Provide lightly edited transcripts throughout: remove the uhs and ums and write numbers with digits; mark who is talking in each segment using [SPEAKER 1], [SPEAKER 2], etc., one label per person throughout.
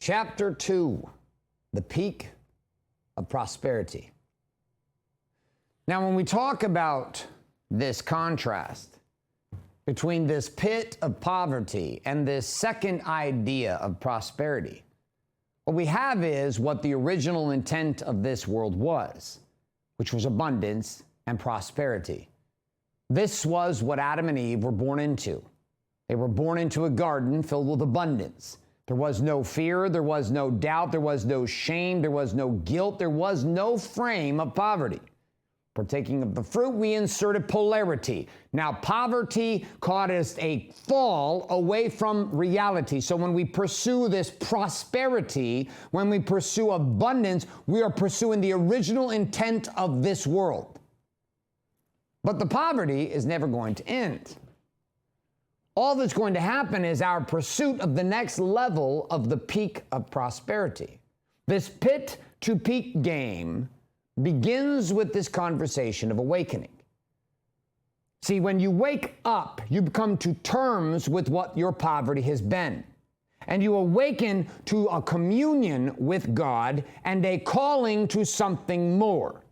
[SPEAKER 1] Chapter 2, the peak of prosperity. Now, when we talk about this contrast between this pit of poverty and this second idea of prosperity, what we have is what the original intent of this world was, which was abundance and prosperity. This was what Adam and Eve were born into. They were born into a garden filled with abundance. There was no fear, there was no doubt, there was no shame, there was no guilt, there was no frame of poverty. Partaking of the fruit, we inserted polarity. Now, poverty caused a fall away from reality. So when we pursue this prosperity, when we pursue abundance, we are pursuing the original intent of this world. But the poverty is never going to end. All that's going to happen is our pursuit of the next level of the peak of prosperity. This pit to peak game begins with this conversation of awakening. See, when you wake up, you come to terms with what your poverty has been. And you awaken to a communion with God and a calling to something more.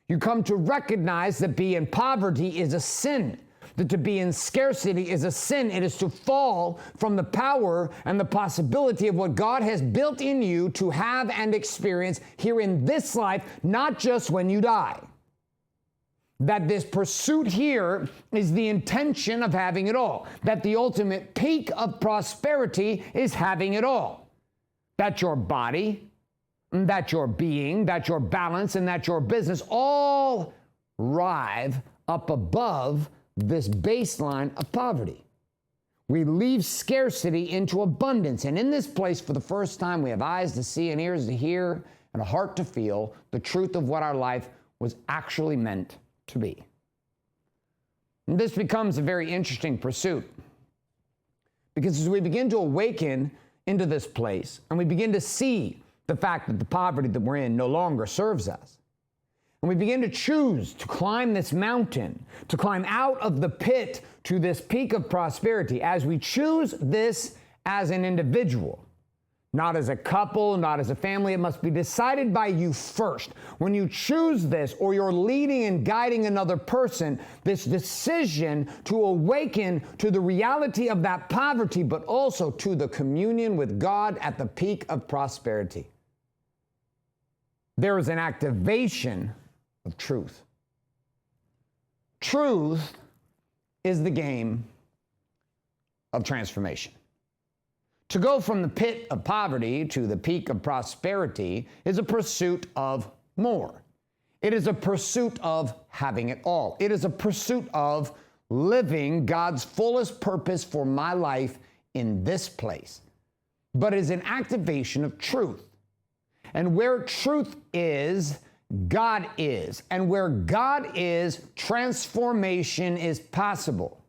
[SPEAKER 1] You come to recognize that being in poverty is a sin. That to be in scarcity is a sin. It is to fall from the power and the possibility of what God has built in you to have and experience here in this life, not just when you die. That this pursuit here is the intention of having it all. That the ultimate peak of prosperity is having it all. That your body, that your being, that your balance, and that your business all rise up above this baseline of poverty. We leave scarcity into abundance. And in this place, for the first time, we have eyes to see and ears to hear and a heart to feel the truth of what our life was actually meant to be. And this becomes a very interesting pursuit, because as we begin to awaken into this place and we begin to see the fact that the poverty that we're in no longer serves us, and we begin to choose to climb this mountain, to climb out of the pit to this peak of prosperity, as we choose this as an individual, not as a couple, not as a family. It must be decided by you first. When you choose this, or you're leading and guiding another person, this decision to awaken to the reality of that poverty, but also to the communion with God at the peak of prosperity. There is an activation of truth. Truth is the game of transformation. To go from the pit of poverty to the peak of prosperity is a pursuit of more. It is a pursuit of having it all. It is a pursuit of living God's fullest purpose for my life in this place. But it is an activation of truth. And where truth is, God is. And where God is, transformation is possible.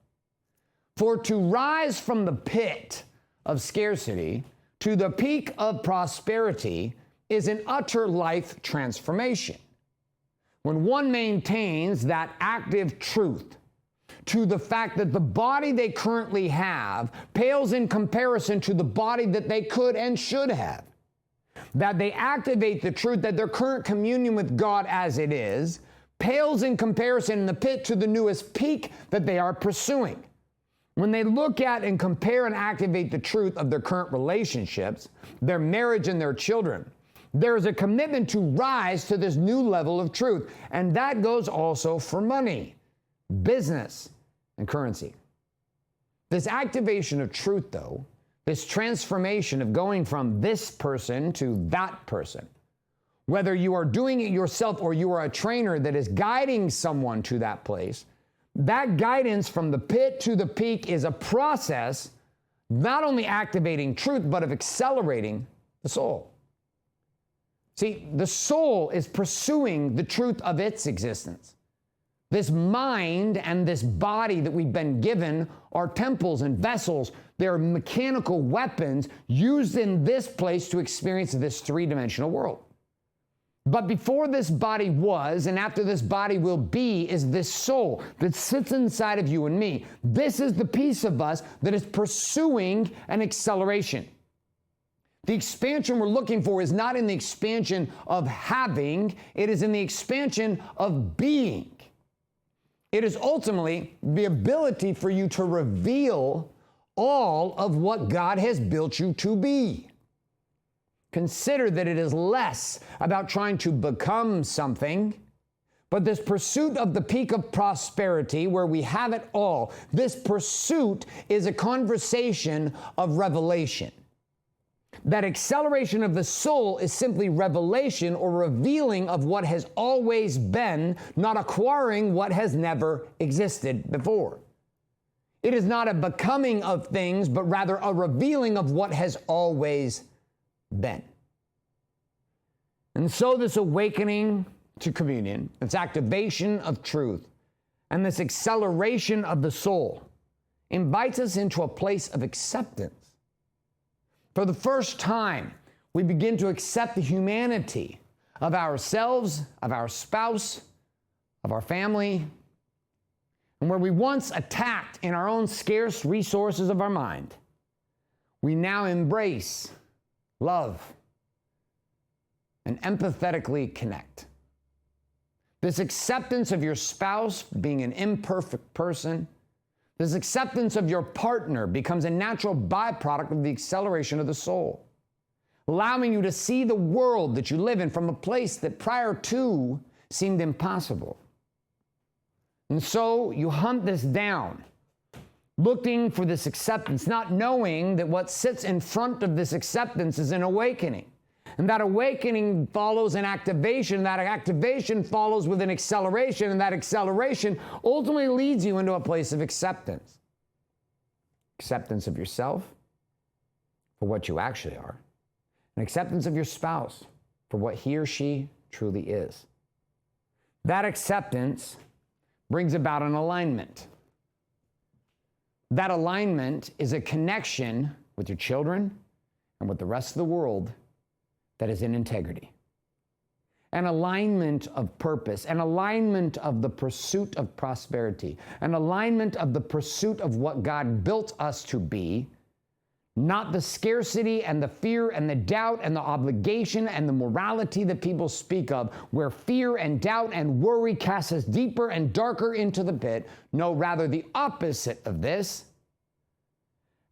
[SPEAKER 1] For to rise from the pit of scarcity to the peak of prosperity is an utter life transformation. When one maintains that active truth to the fact that the body they currently have pales in comparison to the body that they could and should have, that they activate the truth that their current communion with God as it is pales in comparison in the pit to the newest peak that they are pursuing. When they look at and compare and activate the truth of their current relationships, their marriage and their children, there is a commitment to rise to this new level of truth. And that goes also for money, business, and currency. This activation of truth, though, this transformation of going from this person to that person, whether you are doing it yourself or you are a trainer that is guiding someone to that place, that guidance from the pit to the peak is a process not only activating truth, but of accelerating the soul. See, the soul is pursuing the truth of its existence. This mind and this body that we've been given are temples and vessels. They're mechanical weapons used in this place to experience this three-dimensional world. But before this body was, and after this body will be, is this soul that sits inside of you and me. This is the piece of us that is pursuing an acceleration. The expansion we're looking for is not in the expansion of having, it is in the expansion of being. It is ultimately the ability for you to reveal all of what God has built you to be. Consider that it is less about trying to become something, but this pursuit of the peak of prosperity where we have it all, this pursuit is a conversation of revelation. That acceleration of the soul is simply revelation or revealing of what has always been, not acquiring what has never existed before. It is not a becoming of things, but rather a revealing of what has always been. And so this awakening to communion, its activation of truth, and this acceleration of the soul invites us into a place of acceptance. For the first time, we begin to accept the humanity of ourselves, of our spouse, of our family, and where we once attacked in our own scarce resources of our mind, we now embrace, love, and empathetically connect. This acceptance of your spouse being an imperfect person, this acceptance of your partner becomes a natural byproduct of the acceleration of the soul, allowing you to see the world that you live in from a place that prior to seemed impossible. And so you hunt this down, looking for this acceptance, not knowing that what sits in front of this acceptance is an awakening. And that awakening follows an activation. That activation follows with an acceleration. And that acceleration ultimately leads you into a place of acceptance. Acceptance of yourself for what you actually are. And acceptance of your spouse for what he or she truly is. That acceptance brings about an alignment. That alignment is a connection with your children and with the rest of the world that is in integrity. An alignment of purpose, an alignment of the pursuit of prosperity, an alignment of the pursuit of what God built us to be, not the scarcity and the fear and the doubt and the obligation and the morality that people speak of, where fear and doubt and worry cast us deeper and darker into the pit. No, rather the opposite of this,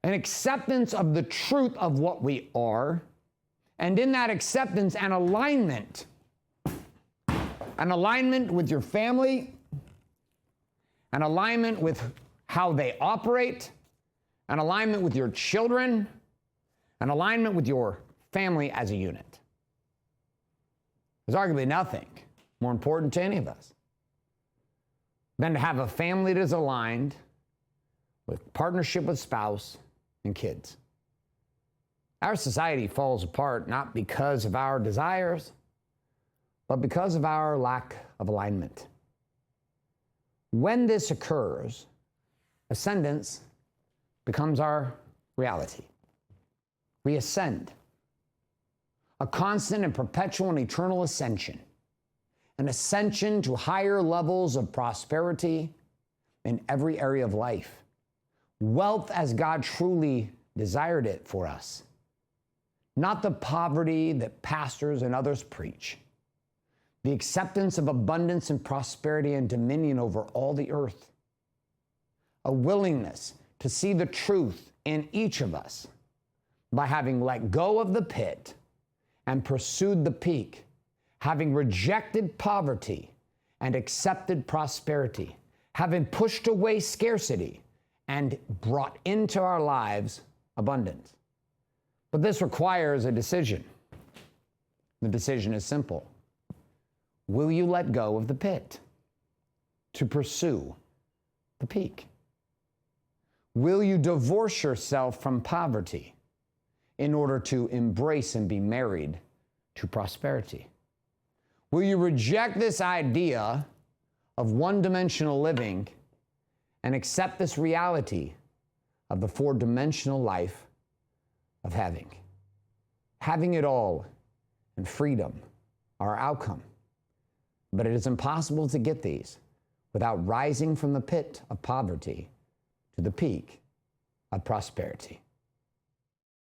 [SPEAKER 1] an acceptance of the truth of what we are, and in that acceptance, an alignment with your family, an alignment with how they operate, an alignment with your children, an alignment with your family as a unit. There's arguably nothing more important to any of us than to have a family that is aligned with partnership with spouse and kids. Our society falls apart not because of our desires, but because of our lack of alignment. When this occurs, ascendance becomes our reality. We ascend, a constant and perpetual and eternal ascension, an ascension to higher levels of prosperity in every area of life, wealth as God truly desired it for us. Not the poverty that pastors and others preach. The acceptance of abundance and prosperity and dominion over all the earth. A willingness to see the truth in each of us by having let go of the pit and pursued the peak, having rejected poverty and accepted prosperity, having pushed away scarcity and brought into our lives abundance. But this requires a decision. The decision is simple. Will you let go of the pit to pursue the peak? Will you divorce yourself from poverty in order to embrace and be married to prosperity? Will you reject this idea of one-dimensional living and accept this reality of the four-dimensional life of having? Having it all and freedom are our outcome. But it is impossible to get these without rising from the pit of poverty to the peak of prosperity.